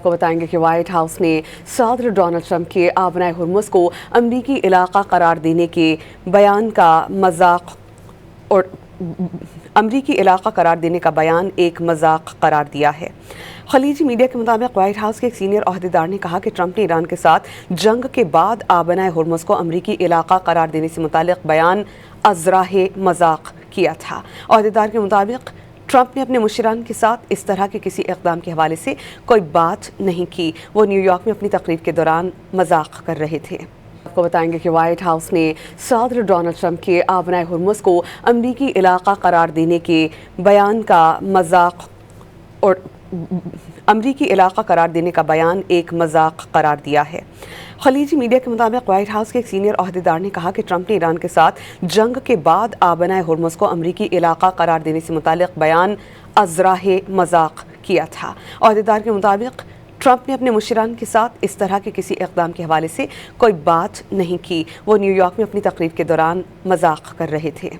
आपको बताएंगे कि व्हाइट हाउस ने सदर डोनाल्ड ट्रंप के आबनाए हुर्मुज़ को अमरीकी इलाका करार देने के बयान का मजाक और अमरीकी इलाका करार देने का बयान एक मजाक करार दिया है। खलीजी मीडिया के मुताबिक व्हाइट हाउस के एक सीनियर ओहदेदार ने कहा कि ट्रंप ने ईरान के साथ जंग के बाद आबनाए हुर्मुज़ को अमरीकी इलाका करार देने से मुतालिक बयान अज़राहे मजाक किया था। ओहदेदार के मुताबिक ट्रंप ने अपने मुशीरान के साथ इस तरह के किसी इक़दाम के हवाले से कोई बात नहीं की। वो न्यूयॉर्क में अपनी तकरीर के दौरान मजाक कर रहे थे। आपको बताएंगे कि व्हाइट हाउस ने सदर डोनाल्ड ट्रंप के आबनाए हुर्मुज़ को अमरीकी इलाका करार देने के बयान का मजाक और अमरीकी इलाका करार देने का बयान एक मजाक करार दिया है। खलीजी मीडिया के मुताबिक व्हाइट हाउस के एक सीनियर ओहदेदार ने कहा कि ट्रंप ने ईरान के साथ जंग के बाद आबनाए हुर्मुज़ को अमरीकी इलाका करार देने से मुतालिक बयान अज़राहे मजाक किया था। ओहदेदार के मुताबिक ट्रंप ने अपने मुशीरान के साथ इस तरह के किसी इक़दाम के हवाले से कोई बात नहीं की। वो न्यूयॉर्क में अपनी तकरीर के दौरान मजाक कर रहे थे।